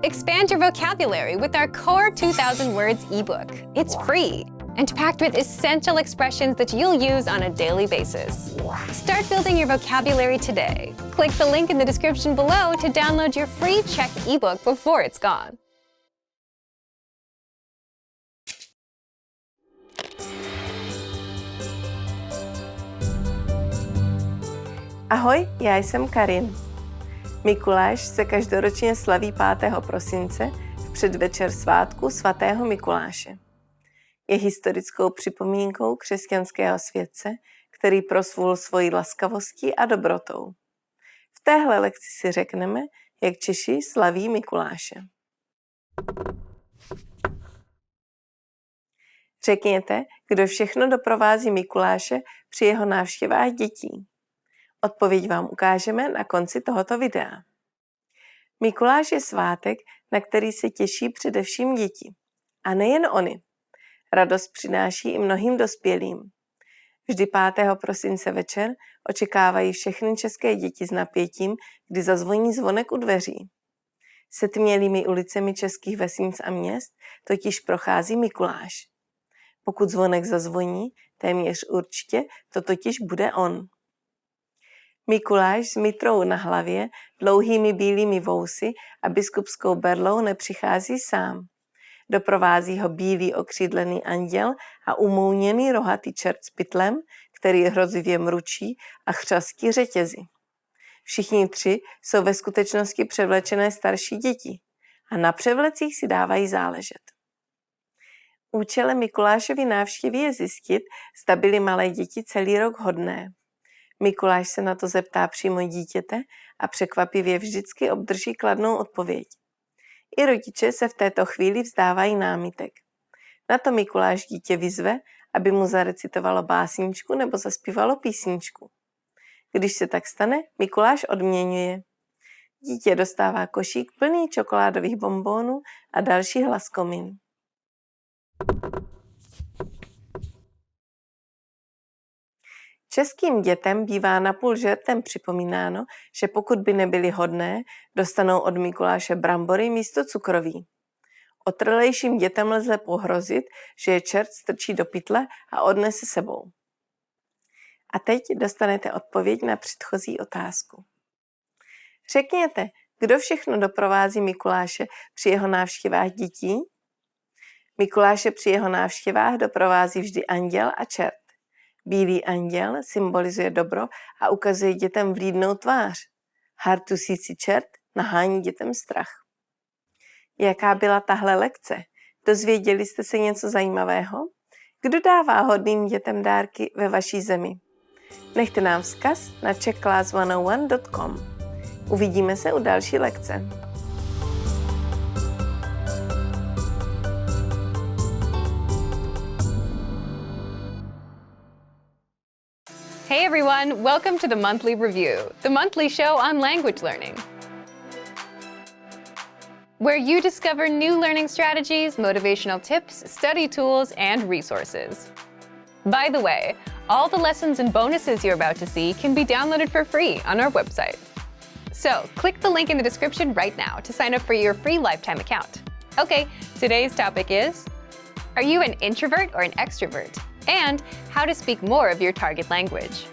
Expand your vocabulary with our Core 2000 Words ebook. It's free and packed with essential expressions that you'll use on a daily basis. Start building your vocabulary today. Click the link in the description below to download your free Czech ebook before it's gone. Ahoj, já jsem Karin. Mikuláš se každoročně slaví 5. prosince v předvečer svátku svatého Mikuláše. Je historickou připomínkou křesťanského světce, který prosvul svojí laskavostí a dobrotou. V téhle lekci si řekneme, jak Češi slaví Mikuláše. Řekněte, kdo všechno doprovází Mikuláše při jeho návštěvách dětí. Odpověď vám ukážeme na konci tohoto videa. Mikuláš je svátek, na který se těší především děti. A nejen oni. Radost přináší i mnohým dospělým. Vždy 5. prosince večer očekávají všechny české děti s napětím, kdy zazvoní zvonek u dveří. Setmělými ulicemi českých vesnic a měst totiž prochází Mikuláš. Pokud zvonek zazvoní, téměř určitě to totiž bude on. Mikuláš s mitrou na hlavě, dlouhými bílými vousy a biskupskou berlou nepřichází sám. Doprovází ho bílý okřídlený anděl a umouněný rohatý čert s pytlem, který hrozivě mručí a chřastí řetězy. Všichni 3 jsou ve skutečnosti převlečené starší děti a na převlecích si dávají záležet. Účelem Mikulášovy návštěvy je zjistit, zda byly malé děti celý rok hodné. Mikuláš se na to zeptá přímo dítěte a překvapivě vždycky obdrží kladnou odpověď. I rodiče se v této chvíli vzdávají námitek. Na to Mikuláš dítě vyzve, aby mu zarecitovalo básničku nebo zaspívalo písničku. Když se tak stane, Mikuláš odměňuje. Dítě dostává košík plný čokoládových bonbónů a dalších laskomin. Českým dětem bývá napůl žertem připomínáno, že pokud by nebyly hodné, dostanou od Mikuláše brambory místo cukroví. Otrlejším dětem lze pohrozit, že je čert strčí do pytle a odnese sebou. A teď dostanete odpověď na předchozí otázku. Řekněte, kdo všechno doprovází Mikuláše při jeho návštěvách dětí? Mikuláše při jeho návštěvách doprovází vždy anděl a čert. Bílý anděl symbolizuje dobro a ukazuje dětem vlídnou tvář. Hartusící čert nahání dětem strach. Jaká byla tahle lekce? Dozvěděli jste se něco zajímavého? Kdo dává hodným dětem dárky ve vaší zemi? Nechte nám vzkaz na czechclass101.com. Uvidíme se u další lekce. Hey everyone, welcome to the Monthly Review, the monthly show on language learning, where you discover new learning strategies, motivational tips, study tools, and resources. By the way, all the lessons and bonuses you're about to see can be downloaded for free on our website. So click the link in the description right now to sign up for your free lifetime account. Okay, today's topic is, are you an introvert or an extrovert? And how to speak more of your target language.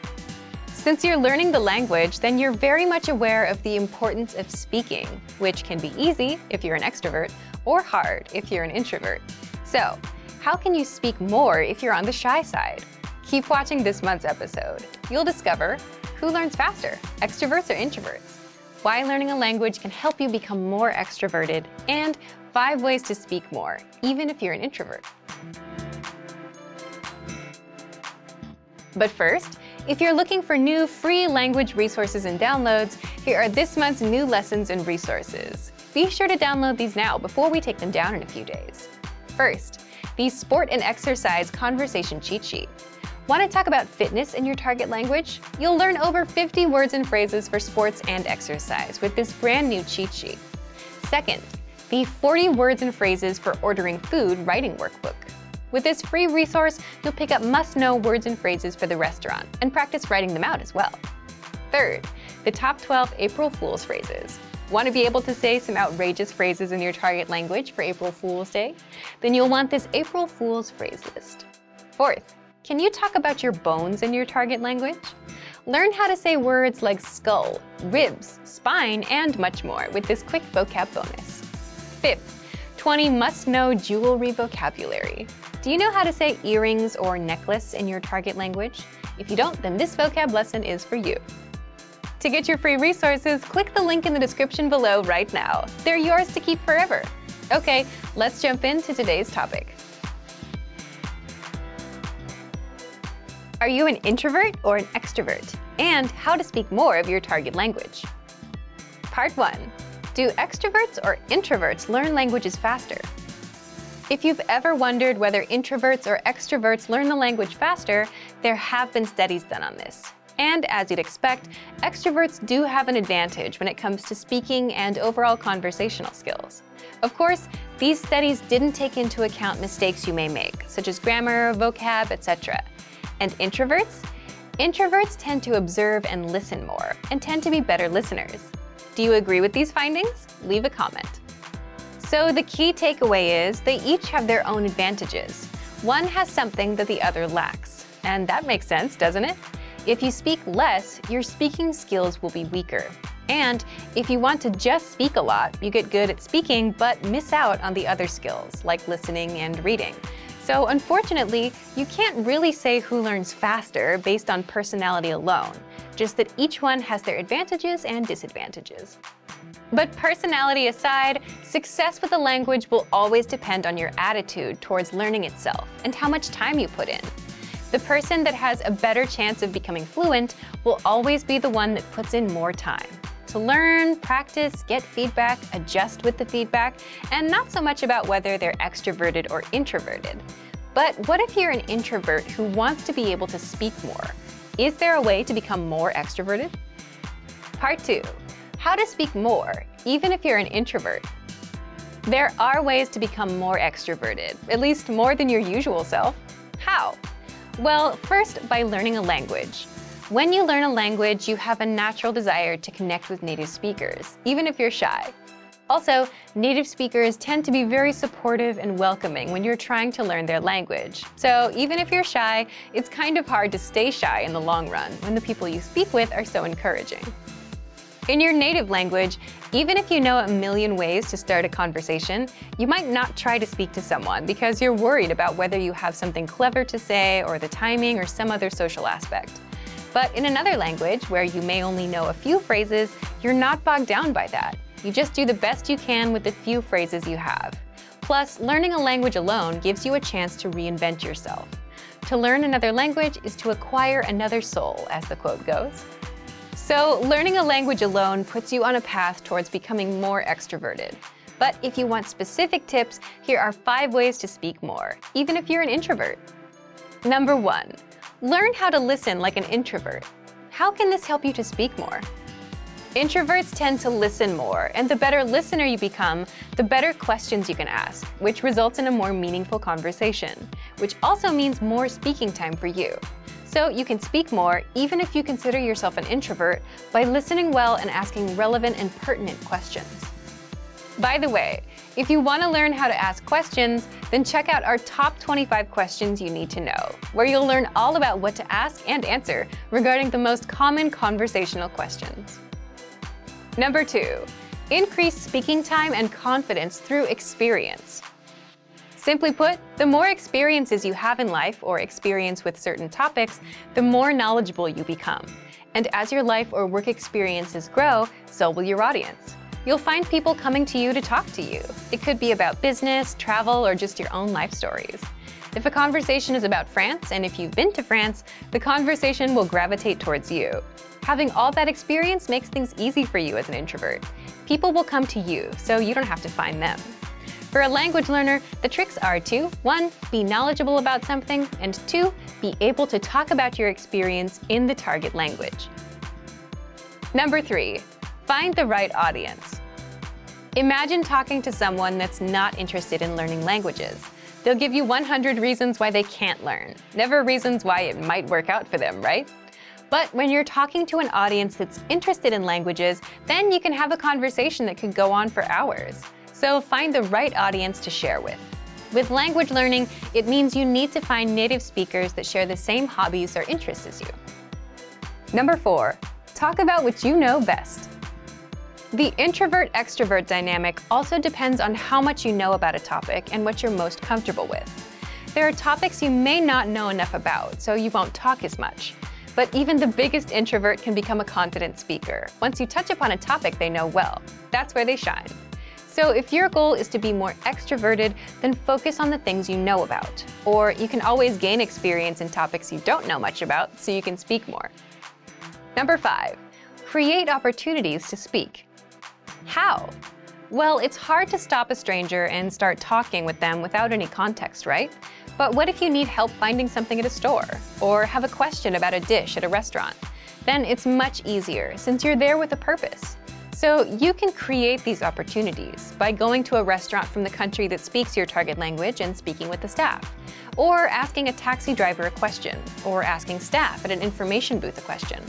Since you're learning the language, then you're very much aware of the importance of speaking, which can be easy if you're an extrovert or hard if you're an introvert. So, how can you speak more if you're on the shy side? Keep watching this month's episode. You'll discover who learns faster, extroverts or introverts, why learning a language can help you become more extroverted, and 5 ways to speak more, even if you're an introvert. But first, if you're looking for new free language resources and downloads, here are this month's new lessons and resources. Be sure to download these now before we take them down in a few days. First, the Sport and Exercise Conversation Cheat Sheet. Want to talk about fitness in your target language? You'll learn over 50 words and phrases for sports and exercise with this brand new cheat sheet. Second, the 40 words and phrases for ordering food writing workbook. With this free resource, you'll pick up must-know words and phrases for the restaurant and practice writing them out as well. Third, the top 12 April Fool's phrases. Want to be able to say some outrageous phrases in your target language for April Fool's Day? Then you'll want this April Fool's phrase list. Fourth, can you talk about your bones in your target language? Learn how to say words like skull, ribs, spine, and much more with this quick vocab bonus. Fifth, 20 must-know jewelry vocabulary. Do you know how to say earrings or necklace in your target language? If you don't, then this vocab lesson is for you. To get your free resources, click the link in the description below right now. They're yours to keep forever. Okay, let's jump into today's topic. Are you an introvert or an extrovert? And how to speak more of your target language. Part 1. Do extroverts or introverts learn languages faster? If you've ever wondered whether introverts or extroverts learn the language faster, there have been studies done on this. And as you'd expect, extroverts do have an advantage when it comes to speaking and overall conversational skills. Of course, these studies didn't take into account mistakes you may make, such as grammar, vocab, etc. And introverts? Introverts tend to observe and listen more, and tend to be better listeners. Do you agree with these findings? Leave a comment. So the key takeaway is they each have their own advantages. One has something that the other lacks. And that makes sense, doesn't it? If you speak less, your speaking skills will be weaker. And if you want to just speak a lot, you get good at speaking but miss out on the other skills, like listening and reading. So unfortunately, you can't really say who learns faster based on personality alone, just that each one has their advantages and disadvantages. But personality aside, success with a language will always depend on your attitude towards learning itself and how much time you put in. The person that has a better chance of becoming fluent will always be the one that puts in more time to learn, practice, get feedback, adjust with the feedback, and not so much about whether they're extroverted or introverted. But what if you're an introvert who wants to be able to speak more? Is there a way to become more extroverted? Part 2. How to speak more, even if you're an introvert. There are ways to become more extroverted, at least more than your usual self. How? Well, first, by learning a language. When you learn a language, you have a natural desire to connect with native speakers, even if you're shy. Also, native speakers tend to be very supportive and welcoming when you're trying to learn their language. So even if you're shy, it's kind of hard to stay shy in the long run when the people you speak with are so encouraging. In your native language, even if you know a million ways to start a conversation, you might not try to speak to someone because you're worried about whether you have something clever to say or the timing or some other social aspect. But in another language, where you may only know a few phrases, you're not bogged down by that. You just do the best you can with the few phrases you have. Plus, learning a language alone gives you a chance to reinvent yourself. To learn another language is to acquire another soul, as the quote goes. So, learning a language alone puts you on a path towards becoming more extroverted. But if you want specific tips, here are 5 ways to speak more, even if you're an introvert. Number 1. Learn how to listen like an introvert. How can this help you to speak more? Introverts tend to listen more, and the better listener you become, the better questions you can ask, which results in a more meaningful conversation, which also means more speaking time for you. So you can speak more, even if you consider yourself an introvert, by listening well and asking relevant and pertinent questions. By the way, if you want to learn how to ask questions, then check out our top 25 questions you need to know, where you'll learn all about what to ask and answer regarding the most common conversational questions. Number 2, increase speaking time and confidence through experience. Simply put, the more experiences you have in life or experience with certain topics, the more knowledgeable you become. And as your life or work experiences grow, so will your audience. You'll find people coming to you to talk to you. It could be about business, travel, or just your own life stories. If a conversation is about France, and if you've been to France, the conversation will gravitate towards you. Having all that experience makes things easy for you as an introvert. People will come to you, so you don't have to find them. For a language learner, the tricks are to 1. Be knowledgeable about something, and 2. Be able to talk about your experience in the target language. Number 3. Find the right audience. Imagine talking to someone that's not interested in learning languages. They'll give you 100 reasons why they can't learn, never reasons why it might work out for them, right? But when you're talking to an audience that's interested in languages, then you can have a conversation that could go on for hours. So find the right audience to share with. With language learning, it means you need to find native speakers that share the same hobbies or interests as you. Number 4, talk about what you know best. The introvert-extrovert dynamic also depends on how much you know about a topic and what you're most comfortable with. There are topics you may not know enough about, so you won't talk as much. But even the biggest introvert can become a confident speaker once you touch upon a topic they know well. That's where they shine. So if your goal is to be more extroverted, then focus on the things you know about. Or you can always gain experience in topics you don't know much about so you can speak more. Number 5, create opportunities to speak. How? Well, it's hard to stop a stranger and start talking with them without any context, right? But what if you need help finding something at a store, or have a question about a dish at a restaurant? Then it's much easier since you're there with a purpose. So you can create these opportunities by going to a restaurant from the country that speaks your target language and speaking with the staff, or asking a taxi driver a question, or asking staff at an information booth a question.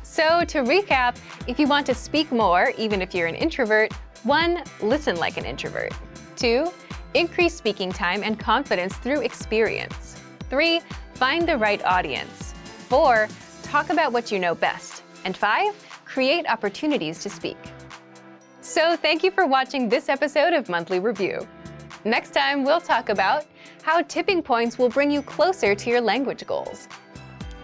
So to recap, if you want to speak more, even if you're an introvert, 1, listen like an introvert. 2, increase speaking time and confidence through experience. 3, find the right audience. 4, talk about what you know best. And 5, create opportunities to speak. So thank you for watching this episode of Monthly Review. Next time, we'll talk about how tipping points will bring you closer to your language goals.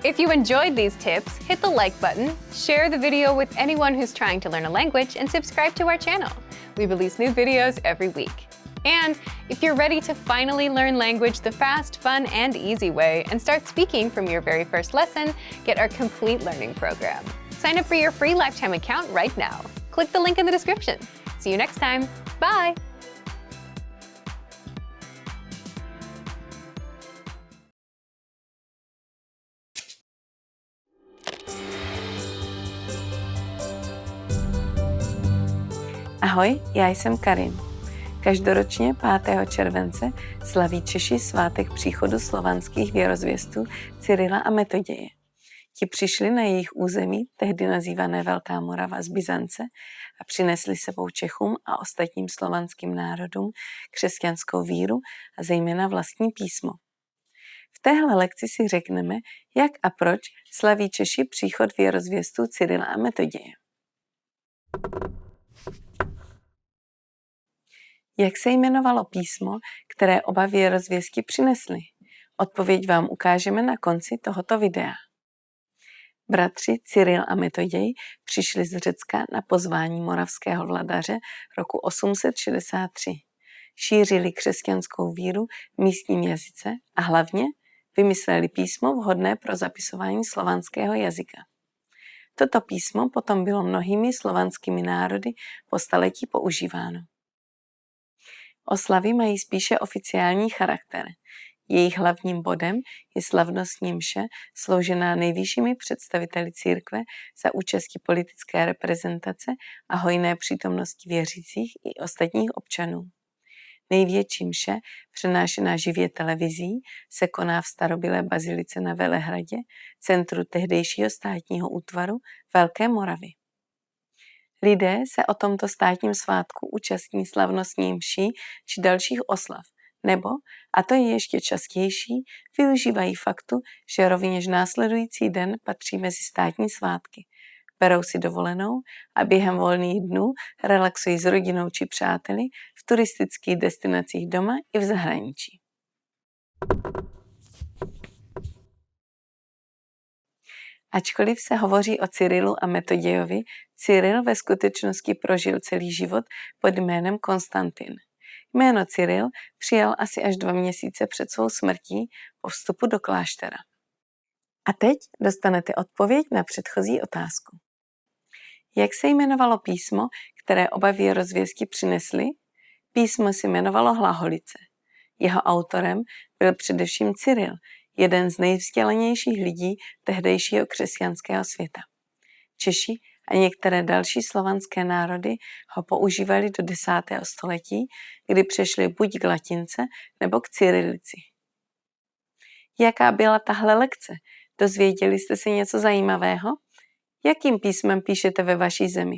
If you enjoyed these tips, hit the like button, share the video with anyone who's trying to learn a language, and subscribe to our channel. We release new videos every week. And if you're ready to finally learn language the fast, fun, and easy way and start speaking from your very first lesson, get our complete learning program. Sign up for your free lifetime account right now. Click the link in the description. See you next time. Bye! Ahoj, já jsem Karin. Každoročně 5. července slaví Češi svátek příchodu slovanských věrozvěstů Cyrila a Metoděje. Ti přišli na jejich území, tehdy nazývané Velká Morava, z Byzance a přinesli sebou Čechům a ostatním slovanským národům křesťanskou víru a zejména vlastní písmo. V téhle lekci si řekneme, jak a proč slaví Češi příchod věrozvěstů Cyrila a Metoděje. Jak se jmenovalo písmo, které oba věrozvěstky přinesli? Odpověď vám ukážeme na konci tohoto videa. Bratři Cyril a Metoděj přišli z Řecka na pozvání moravského vladaře roku 863. Šířili křesťanskou víru v místním jazyce a hlavně vymysleli písmo vhodné pro zapisování slovanského jazyka. Toto písmo potom bylo mnohými slovanskými národy po staletí používáno. Oslavy mají spíše oficiální charakter. Jejich hlavním bodem je slavnostní mše sloužená nejvyššími představiteli církve za účasti politické reprezentace a hojné přítomnosti věřících i ostatních občanů. Největší mše, přenášená živě televizí, se koná v starobylé bazilice na Velehradě, centru tehdejšího státního útvaru Velké Moravy. Lidé se o tomto státním svátku účastní slavnostní mší či dalších oslav, nebo, a to je ještě častější, využívají faktu, že rovněž následující den patří mezi státní svátky. Berou si dovolenou a během volných dnů relaxují s rodinou či přáteli v turistických destinacích doma i v zahraničí. Ačkoliv se hovoří o Cyrilu a Metodějovi, Cyril ve skutečnosti prožil celý život pod jménem Konstantin. Jméno Cyril přijal asi až 2 měsíce před svou smrtí po vstupu do kláštera. A teď dostanete odpověď na předchozí otázku. Jak se jmenovalo písmo, které oba věrozvěstky přinesli? Písmo se jmenovalo Hlaholice. Jeho autorem byl především Cyril, jeden z nejvzdělanějších lidí tehdejšího křesťanského světa. Češi a některé další slovanské národy ho používali do 10. století, kdy přešli buď k latince nebo k cyrilici. Jaká byla tahle lekce? Dozvěděli jste se něco zajímavého? Jakým písmem píšete ve vaší zemi?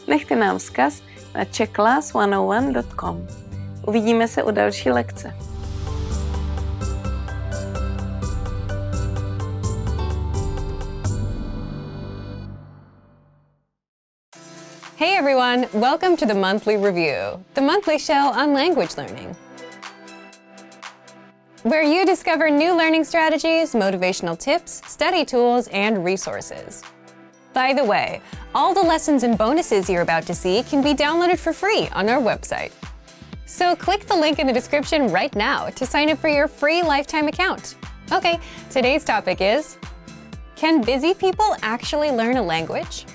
Nechte nám vzkaz na czechclass101.com. Uvidíme se u další lekce. Hey everyone, welcome to the Monthly Review, the monthly show on language learning, where you discover new learning strategies, motivational tips, study tools, and resources. By the way, all the lessons and bonuses you're about to see can be downloaded for free on our website. So click the link in the description right now to sign up for your free lifetime account. Okay, today's topic is, can busy people actually learn a language?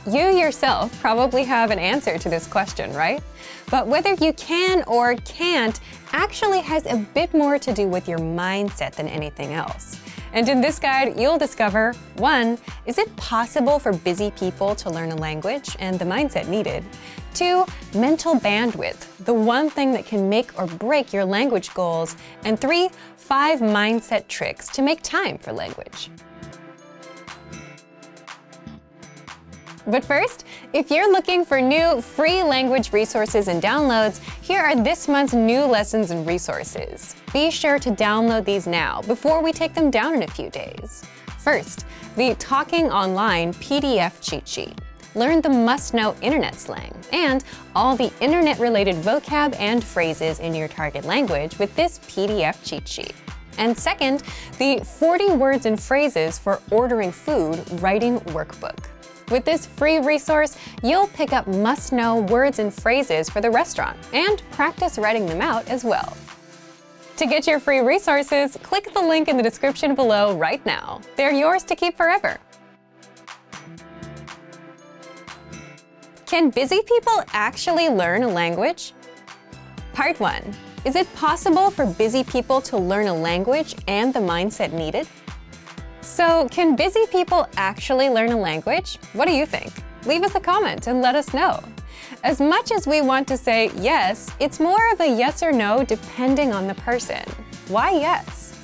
You yourself probably have an answer to this question, right? But whether you can or can't actually has a bit more to do with your mindset than anything else. And in this guide, you'll discover, 1, is it possible for busy people to learn a language and the mindset needed? 2, mental bandwidth, the one thing that can make or break your language goals. And 3, 5 mindset tricks to make time for language. But first, if you're looking for new free language resources and downloads, here are this month's new lessons and resources. Be sure to download these now before we take them down in a few days. First, the Talking Online PDF cheat sheet. Learn the must-know internet slang and all the internet-related vocab and phrases in your target language with this PDF cheat sheet. And second, the 40 words and phrases for ordering food writing workbook. With this free resource, you'll pick up must-know words and phrases for the restaurant and practice writing them out as well. To get your free resources, click the link in the description below right now. They're yours to keep forever. Can busy people actually learn a language? Part 1. Is it possible for busy people to learn a language and the mindset needed? So, can busy people actually learn a language? What do you think? Leave us a comment and let us know. As much as we want to say yes, it's more of a yes or no depending on the person. Why yes?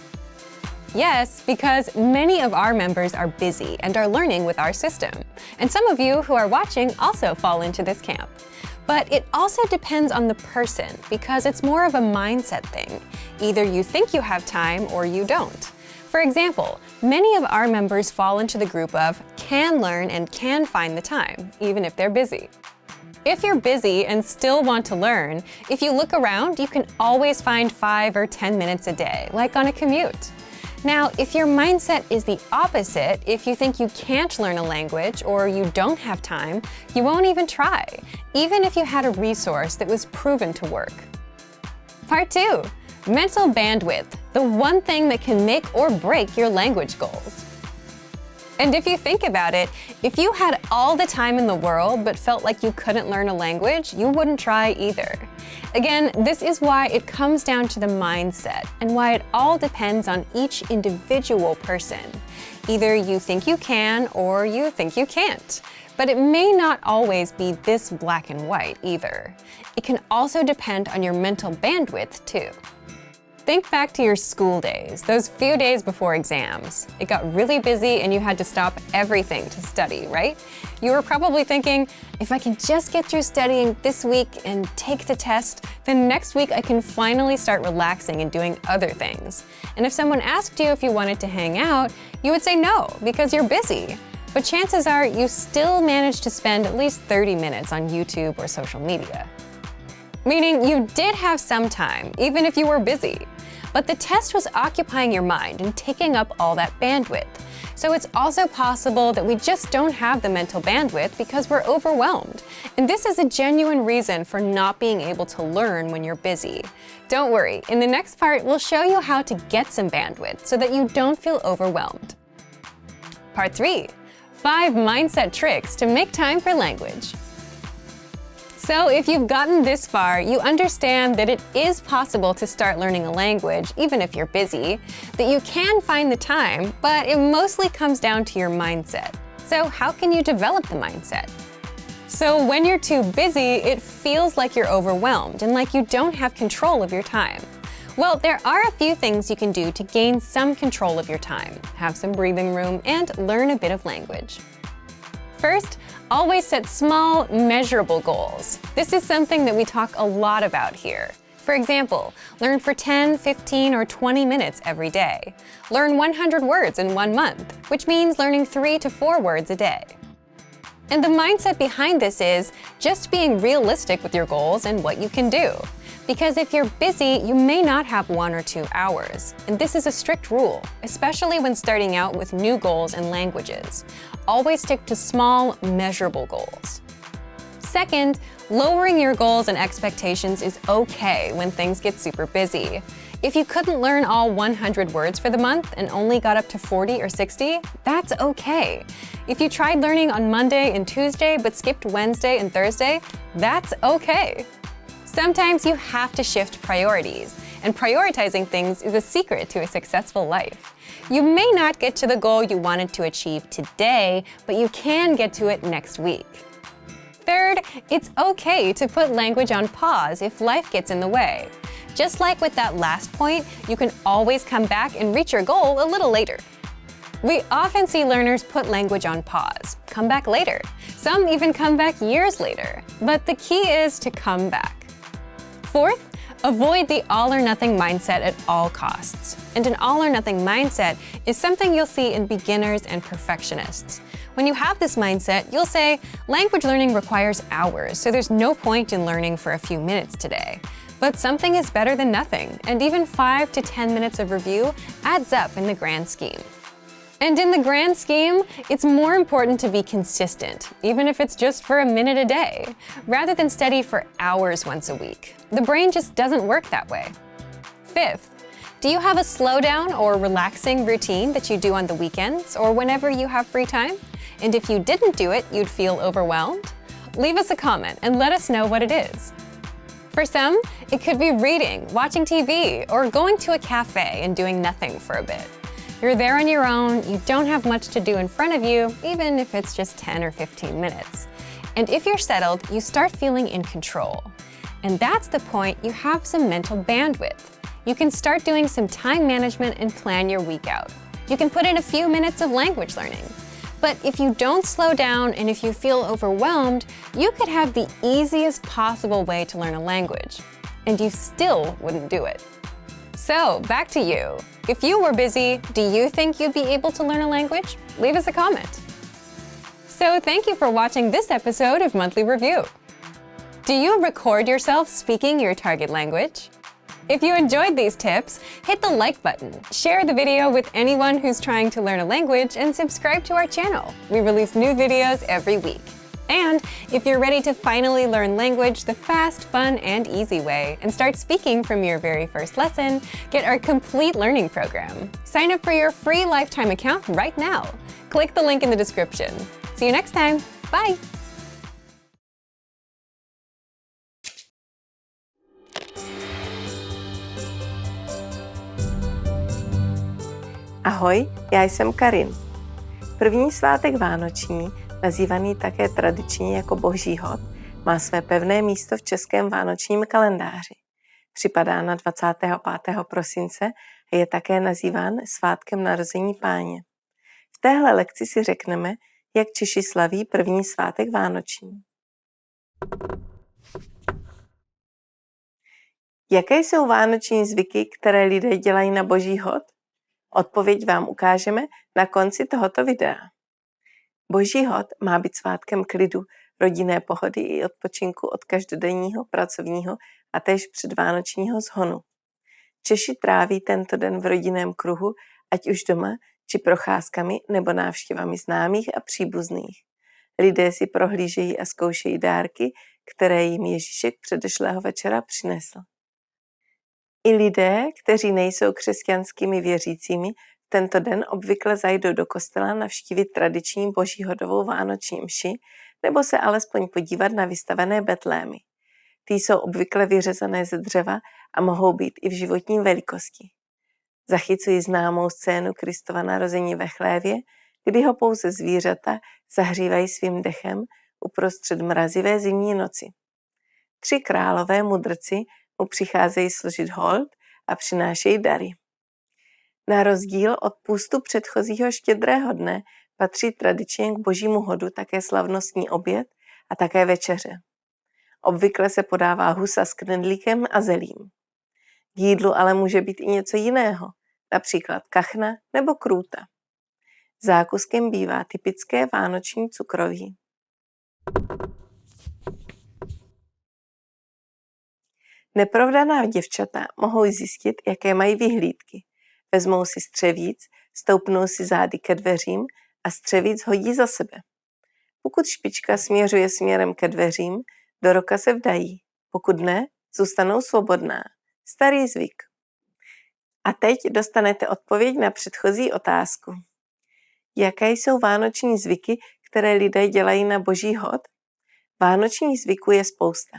Yes, because many of our members are busy and are learning with our system. And some of you who are watching also fall into this camp. But it also depends on the person because it's more of a mindset thing. Either you think you have time or you don't. For example, many of our members fall into the group of can learn and can find the time, even if they're busy. If you're busy and still want to learn, if you look around, you can always find 5 or 10 minutes a day, like on a commute. Now, if your mindset is the opposite, if you think you can't learn a language or you don't have time, you won't even try, even if you had a resource that was proven to work. Part 2. Mental bandwidth, the one thing that can make or break your language goals. And if you think about it, if you had all the time in the world but felt like you couldn't learn a language, you wouldn't try either. Again, this is why it comes down to the mindset and why it all depends on each individual person. Either you think you can or you think you can't. But it may not always be this black and white either. It can also depend on your mental bandwidth too. Think back to your school days, those few days before exams. It got really busy and you had to stop everything to study, right? You were probably thinking, if I can just get through studying this week and take the test, then next week I can finally start relaxing and doing other things. And if someone asked you if you wanted to hang out, you would say no, because you're busy. But chances are you still managed to spend at least 30 minutes on YouTube or social media. Meaning you did have some time, even if you were busy. But the test was occupying your mind and taking up all that bandwidth. So it's also possible that we just don't have the mental bandwidth because we're overwhelmed. And this is a genuine reason for not being able to learn when you're busy. Don't worry, in the next part, we'll show you how to get some bandwidth so that you don't feel overwhelmed. Part 3. 5 mindset tricks to make time for language. So if you've gotten this far, you understand that it is possible to start learning a language, even if you're busy, that you can find the time, but it mostly comes down to your mindset. So how can you develop the mindset? So when you're too busy, it feels like you're overwhelmed and like you don't have control of your time. Well, there are a few things you can do to gain some control of your time, have some breathing room, and learn a bit of language. First, always set small, measurable goals. This is something that we talk a lot about here. For example, learn for 10, 15, or 20 minutes every day. Learn 100 words in 1 month, which means learning 3 to 4 words a day. And the mindset behind this is just being realistic with your goals and what you can do. Because if you're busy, you may not have 1 or 2 hours. And this is a strict rule, especially when starting out with new goals and languages. Always stick to small, measurable goals. Second, lowering your goals and expectations is okay when things get super busy. If you couldn't learn all 100 words for the month and only got up to 40 or 60, that's okay. If you tried learning on Monday and Tuesday but skipped Wednesday and Thursday, that's okay. Sometimes you have to shift priorities, and prioritizing things is a secret to a successful life. You may not get to the goal you wanted to achieve today, but you can get to it next week. Third, it's okay to put language on pause if life gets in the way. Just like with that last point, you can always come back and reach your goal a little later. We often see learners put language on pause, come back later. Some even come back years later. But the key is to come back. Fourth, avoid the all-or-nothing mindset at all costs. And an all-or-nothing mindset is something you'll see in beginners and perfectionists. When you have this mindset, you'll say, language learning requires hours, so there's no point in learning for a few minutes today. But something is better than nothing, and even 5 to 10 minutes of review adds up in the grand scheme. And in the grand scheme, it's more important to be consistent, even if it's just for a minute a day, rather than study for hours once a week. The brain just doesn't work that way. Fifth, do you have a slowdown or relaxing routine that you do on the weekends or whenever you have free time? And if you didn't do it, you'd feel overwhelmed? Leave us a comment and let us know what it is. For some, it could be reading, watching TV, or going to a cafe and doing nothing for a bit. You're there on your own, you don't have much to do in front of you, even if it's just 10 or 15 minutes. And if you're settled, you start feeling in control. And that's the point you have some mental bandwidth. You can start doing some time management and plan your week out. You can put in a few minutes of language learning. But if you don't slow down and if you feel overwhelmed, you could have the easiest possible way to learn a language, and you still wouldn't do it. So, back to you. If you were busy, do you think you'd be able to learn a language? Leave us a comment. So, thank you for watching this episode of Monthly Review. Do you record yourself speaking your target language? If you enjoyed these tips, hit the like button, share the video with anyone who's trying to learn a language, and subscribe to our channel. We release new videos every week. And if you're ready to finally learn language the fast, fun, and easy way and start speaking from your very first lesson, get our complete learning program. Sign up for your free lifetime account right now. Click the link in the description. See you next time. Bye! Ahoj, já jsem Karin. První svátek vánoční, nazývaný také tradičně jako Boží hod, má své pevné místo v českém vánočním kalendáři. Připadá na 25. prosince a je také nazýván svátkem narození Páně. V téhle lekci si řekneme, jak Češi slaví první svátek vánoční. Jaké jsou vánoční zvyky, které lidé dělají na Boží hod? Odpověď vám ukážeme na konci tohoto videa. Boží hod má být svátkem klidu, rodinné pohody i odpočinku od každodenního pracovního a též předvánočního zhonu. Češi tráví tento den v rodinném kruhu, ať už doma, či procházkami nebo návštěvami známých a příbuzných. Lidé si prohlížejí a zkoušejí dárky, které jim Ježíšek předešlého večera přinesl. I lidé, kteří nejsou křesťanskými věřícími, tento den obvykle zajdou do kostela navštívit tradiční božíhodovou vánoční mši nebo se alespoň podívat na vystavené betlémy. Ty jsou obvykle vyřezané ze dřeva a mohou být i v životní velikosti. Zachycují známou scénu Kristova narození ve chlévě, kdy ho pouze zvířata zahřívají svým dechem uprostřed mrazivé zimní noci. 3 králové mudrci mu přicházejí složit hold a přinášejí dary. Na rozdíl od půstu předchozího štědrého dne patří tradičně k božímu hodu také slavnostní oběd a také večeře. Obvykle se podává husa s knedlíkem a zelím. K jídlu ale může být i něco jiného, například kachna nebo krůta. Zákuskem bývá typické vánoční cukroví. Neprovdaná děvčata mohou zjistit, jaké mají vyhlídky. Vezmou si střevíc, stoupnou si zády ke dveřím a střevíc hodí za sebe. Pokud špička směřuje směrem ke dveřím, do roka se vdají. Pokud ne, zůstanou svobodná. Starý zvyk. A teď dostanete odpověď na předchozí otázku. Jaké jsou vánoční zvyky, které lidé dělají na boží hod? Vánočních zvyků je spousta.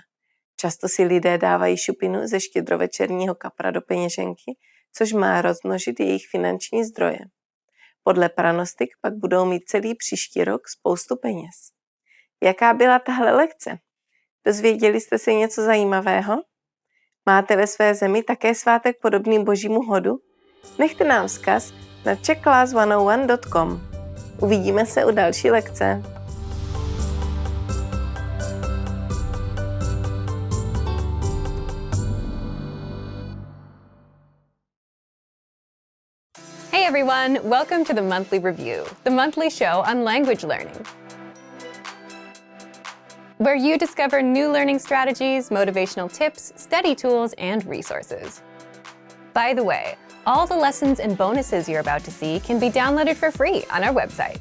Často si lidé dávají šupinu ze štědrovečerního kapra do peněženky, což má rozmnožit jejich finanční zdroje. Podle pranostik pak budou mít celý příští rok spoustu peněz. Jaká byla tahle lekce? Dozvěděli jste se něco zajímavého? Máte ve své zemi také svátek podobný božímu hodu? Nechte nám vzkaz na czechclass101.com. Uvidíme se u další lekce. Hey everyone, welcome to the Monthly Review, the monthly show on language learning, where you discover new learning strategies, motivational tips, study tools, and resources. By the way, all the lessons and bonuses you're about to see can be downloaded for free on our website.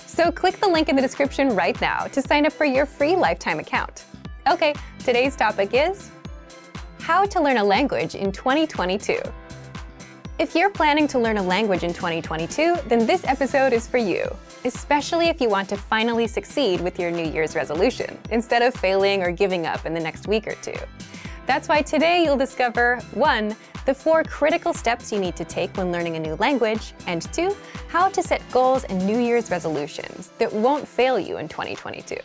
So click the link in the description right now to sign up for your free lifetime account. Okay, today's topic is how to learn a language in 2022. If you're planning to learn a language in 2022, then this episode is for you, especially if you want to finally succeed with your New Year's resolution, instead of failing or giving up in the next week or two. That's why today you'll discover 1. The 4 critical steps you need to take when learning a new language, and 2. How to set goals and New Year's resolutions that won't fail you in 2022.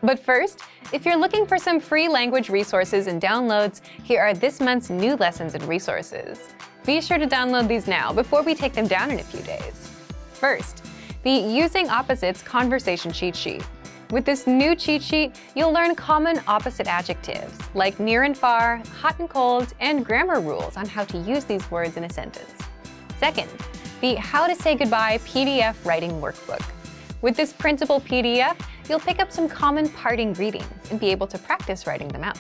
But first, if you're looking for some free language resources and downloads, here are this month's new lessons and resources. Be sure to download these now before we take them down in a few days. First, the Using Opposites Conversation Cheat Sheet. With this new cheat sheet, you'll learn common opposite adjectives like near and far, hot and cold, and grammar rules on how to use these words in a sentence. Second, the How to Say Goodbye PDF Writing Workbook. With this printable PDF, you'll pick up some common parting greetings and be able to practice writing them out.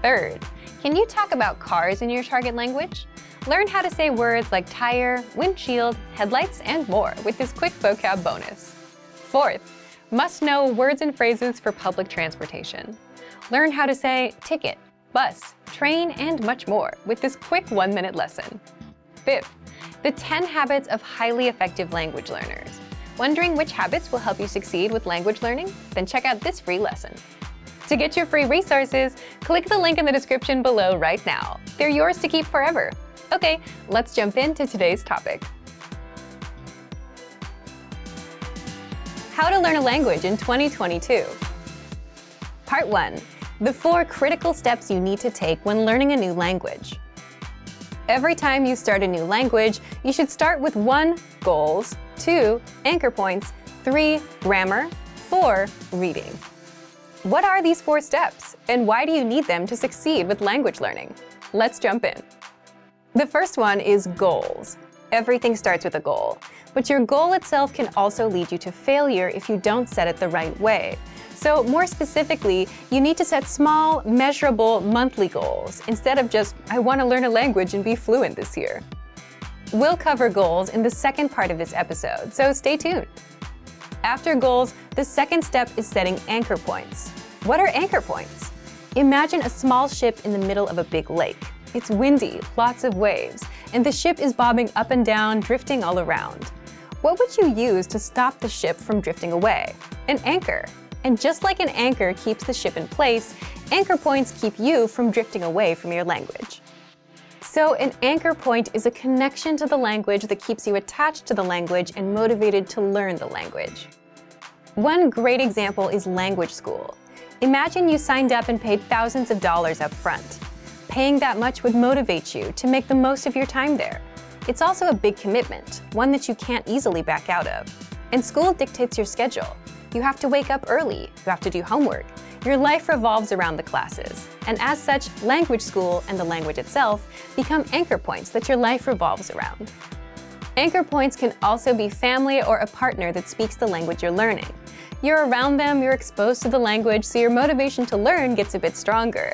Third, can you talk about cars in your target language? Learn how to say words like tire, windshield, headlights, and more with this quick vocab bonus. Fourth, must know words and phrases for public transportation. Learn how to say ticket, bus, train, and much more with this quick 1-minute lesson. Fifth, the 10 habits of highly effective language learners. Wondering which habits will help you succeed with language learning? Then check out this free lesson. To get your free resources, click the link in the description below right now. They're yours to keep forever. Okay, let's jump into today's topic. How to learn a language in 2022. Part 1. The 4 critical steps you need to take when learning a new language. Every time you start a new language, you should start with 1. Goals, 2. Anchor points, 3. Grammar, 4. Reading. What are these 4 steps, and why do you need them to succeed with language learning? Let's jump in. The first one is goals. Everything starts with a goal, but your goal itself can also lead you to failure if you don't set it the right way. So more specifically, you need to set small, measurable monthly goals instead of just, I want to learn a language and be fluent this year. We'll cover goals in the second part of this episode, so stay tuned. After goals, the second step is setting anchor points. What are anchor points? Imagine a small ship in the middle of a big lake. It's windy, lots of waves, and the ship is bobbing up and down, drifting all around. What would you use to stop the ship from drifting away? An anchor. And just like an anchor keeps the ship in place, anchor points keep you from drifting away from your language. So an anchor point is a connection to the language that keeps you attached to the language and motivated to learn the language. One great example is language school. Imagine you signed up and paid thousands of dollars up front. Paying that much would motivate you to make the most of your time there. It's also a big commitment, one that you can't easily back out of. And school dictates your schedule. You have to wake up early, you have to do homework. Your life revolves around the classes. And as such, language school and the language itself become anchor points that your life revolves around. Anchor points can also be family or a partner that speaks the language you're learning. You're around them, you're exposed to the language, so your motivation to learn gets a bit stronger.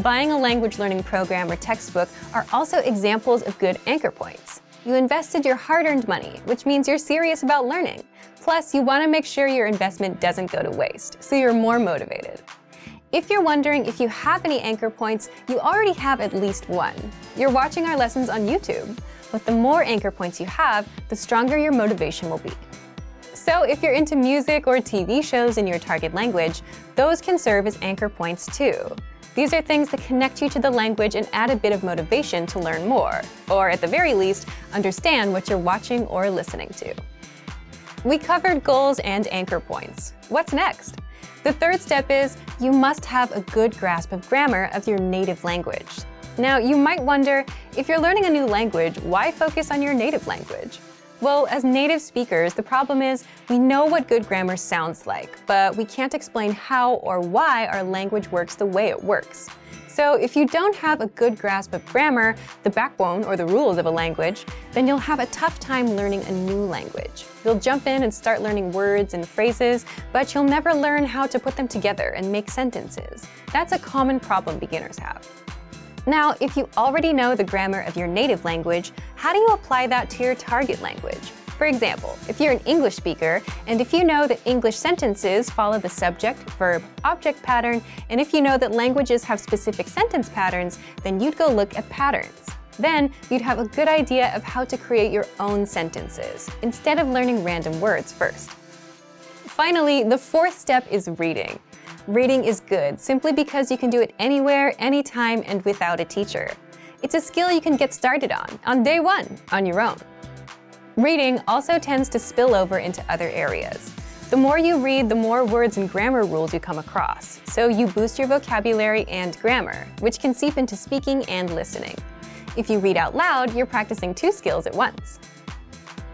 Buying a language learning program or textbook are also examples of good anchor points. You invested your hard-earned money, which means you're serious about learning. Plus, you want to make sure your investment doesn't go to waste, so you're more motivated. If you're wondering if you have any anchor points, you already have at least one. You're watching our lessons on YouTube, but the more anchor points you have, the stronger your motivation will be. So if you're into music or TV shows in your target language, those can serve as anchor points too. These are things that connect you to the language and add a bit of motivation to learn more, or at the very least, understand what you're watching or listening to. We covered goals and anchor points. What's next? The third step is you must have a good grasp of grammar of your native language. Now, you might wonder, if you're learning a new language, why focus on your native language? Well, as native speakers, the problem is we know what good grammar sounds like, but we can't explain how or why our language works the way it works. So if you don't have a good grasp of grammar, the backbone or the rules of a language, then you'll have a tough time learning a new language. You'll jump in and start learning words and phrases, but you'll never learn how to put them together and make sentences. That's a common problem beginners have. Now, if you already know the grammar of your native language, how do you apply that to your target language? For example, if you're an English speaker, and if you know that English sentences follow the subject, verb, object pattern, and if you know that languages have specific sentence patterns, then you'd go look at patterns. Then, you'd have a good idea of how to create your own sentences, instead of learning random words first. Finally, the fourth step is reading. Reading is good simply because you can do it anywhere, anytime, and without a teacher. It's a skill you can get started on day one, on your own. Reading also tends to spill over into other areas. The more you read, the more words and grammar rules you come across, so you boost your vocabulary and grammar, which can seep into speaking and listening. If you read out loud, you're practicing two skills at once.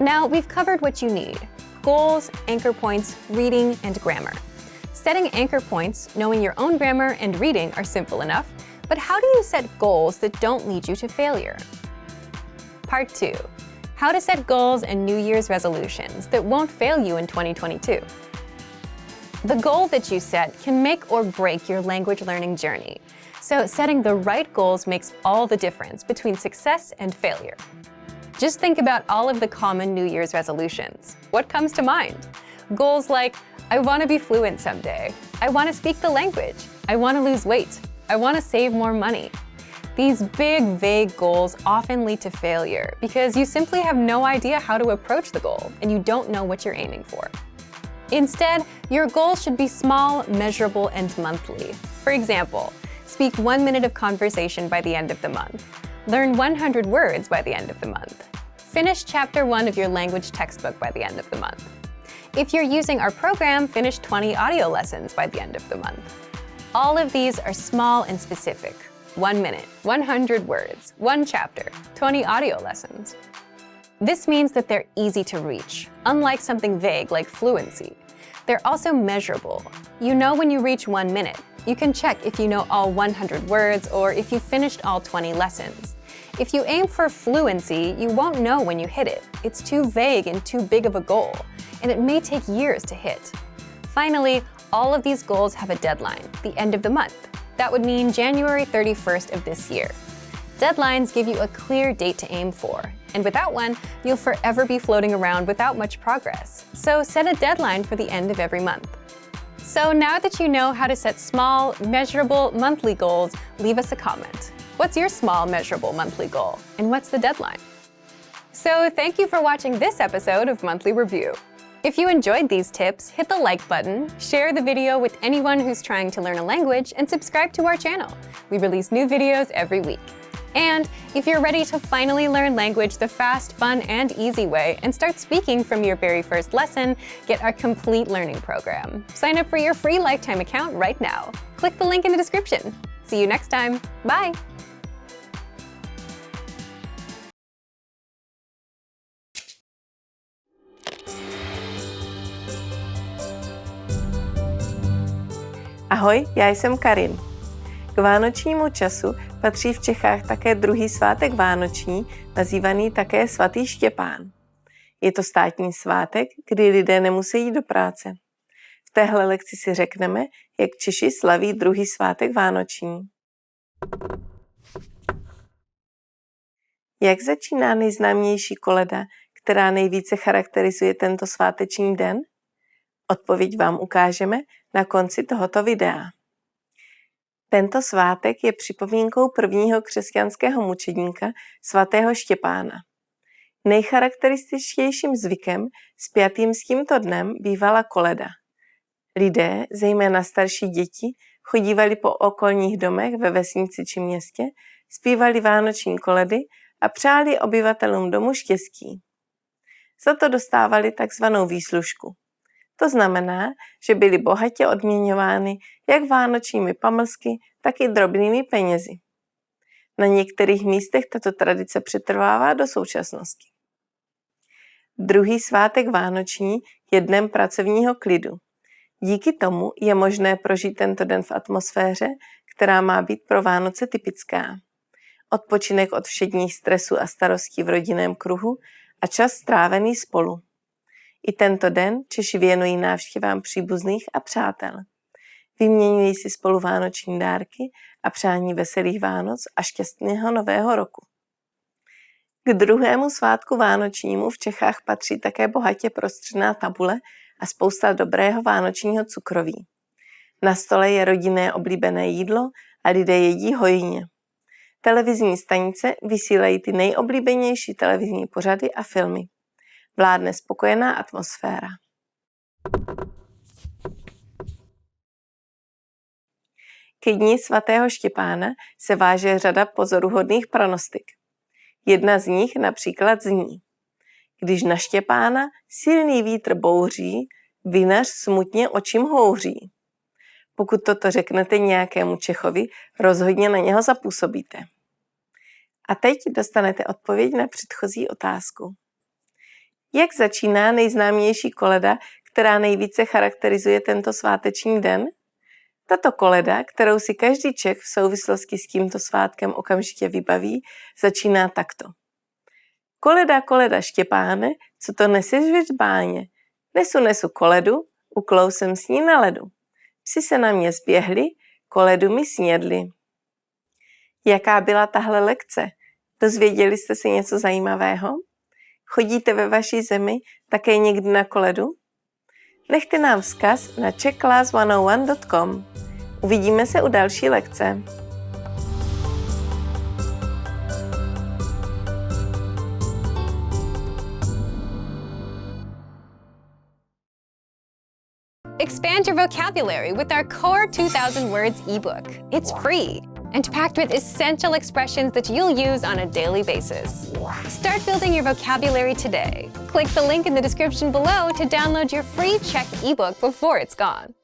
Now, we've covered what you need: goals, anchor points, reading, and grammar. Setting anchor points, knowing your own grammar, and reading are simple enough, but how do you set goals that don't lead you to failure? Part 2. How to set goals and New Year's resolutions that won't fail you in 2022. The goal that you set can make or break your language learning journey, so setting the right goals makes all the difference between success and failure. Just think about all of the common New Year's resolutions. What comes to mind? Goals like, I want to be fluent someday. I want to speak the language. I want to lose weight. I want to save more money. These big, vague goals often lead to failure because you simply have no idea how to approach the goal and you don't know what you're aiming for. Instead, your goals should be small, measurable, and monthly. For example, speak 1 minute of conversation by the end of the month. Learn 100 words by the end of the month. Finish Chapter 1 of your language textbook by the end of the month. If you're using our program, finish 20 audio lessons by the end of the month. All of these are small and specific. 1 minute, 100 words, 1 chapter, 20 audio lessons. This means that they're easy to reach, unlike something vague like fluency. They're also measurable. You know when you reach 1 minute. You can check if you know all 100 words or if you finished all 20 lessons. If you aim for fluency, you won't know when you hit it. It's too vague and too big of a goal, and it may take years to hit. Finally, all of these goals have a deadline, the end of the month. That would mean January 31st of this year. Deadlines give you a clear date to aim for, and without one, you'll forever be floating around without much progress. So set a deadline for the end of every month. So now that you know how to set small, measurable monthly goals, leave us a comment. What's your small, measurable monthly goal, and what's the deadline? So thank you for watching this episode of Monthly Review. If you enjoyed these tips, hit the like button, share the video with anyone who's trying to learn a language, and subscribe to our channel. We release new videos every week. And if you're ready to finally learn language the fast, fun, and easy way and start speaking from your very first lesson, get our complete learning program. Sign up for your free lifetime account right now. Click the link in the description. See you next time. Bye! Ahoj, já jsem Karin. K vánočnímu času patří v Čechách také druhý svátek vánoční, nazývaný také svatý Štěpán. Je to státní svátek, kdy lidé nemusí jít do práce. V téhle lekci si řekneme, jak Češi slaví druhý svátek vánoční. Jak začíná nejznámější koleda, která nejvíce charakterizuje tento sváteční den? Odpověď vám ukážeme na konci tohoto videa. Tento svátek je připomínkou prvního křesťanského mučedníka svatého Štěpána. Nejcharakterističtějším zvykem spjatým s tímto dnem bývala koleda. Lidé, zejména starší děti, chodívali po okolních domech ve vesnici či městě, zpívali vánoční koledy a přáli obyvatelům domu štěstí. Za to dostávali takzvanou výslužku. To znamená, že byly bohatě odměňovány jak vánočními pamlsky, tak i drobnými penězi. Na některých místech tato tradice přetrvává do současnosti. Druhý svátek vánoční je dnem pracovního klidu. Díky tomu je možné prožít tento den v atmosféře, která má být pro Vánoce typická. Odpočinek od všedních stresů a starostí v rodinném kruhu a čas strávený spolu. I tento den Češi věnují návštěvám příbuzných a přátel. Vyměňují si spolu vánoční dárky a přání veselých Vánoc a šťastného nového roku. K druhému svátku vánočnímu v Čechách patří také bohatě prostřená tabule a spousta dobrého vánočního cukroví. Na stole je rodinné oblíbené jídlo a lidé jedí hojně. Televizní stanice vysílají ty nejoblíbenější televizní pořady a filmy. Vládne spokojená atmosféra. Ke dni svatého Štěpána se váže řada pozoruhodných pronostik. Jedna z nich například zní: Když na Štěpána silný vítr bouří, vinař smutně očím houří. Pokud toto řeknete nějakému Čechovi, rozhodně na něho zapůsobíte. A teď dostanete odpověď na předchozí otázku. Jak začíná nejznámější koleda, která nejvíce charakterizuje tento sváteční den? Tato koleda, kterou si každý Čech v souvislosti s tímto svátkem okamžitě vybaví, začíná takto. Koleda, koleda Štěpáne, co to neseš ve žbáně? Nesu koledu, uklousem s ní na ledu. Psi se na mě zběhli, koledu mi snědli. Jaká byla tahle lekce? Dozvěděli jste si něco zajímavého? Chodíte ve vaší zemi také někdy na koledu? Nechte nám vzkaz na czechclass101.com. Uvidíme se u další lekce. Expand your vocabulary with our Core 2000 Words ebook. It's free and packed with essential expressions that you'll use on a daily basis. Start building your vocabulary today. Click the link in the description below to download your free Czech ebook before it's gone.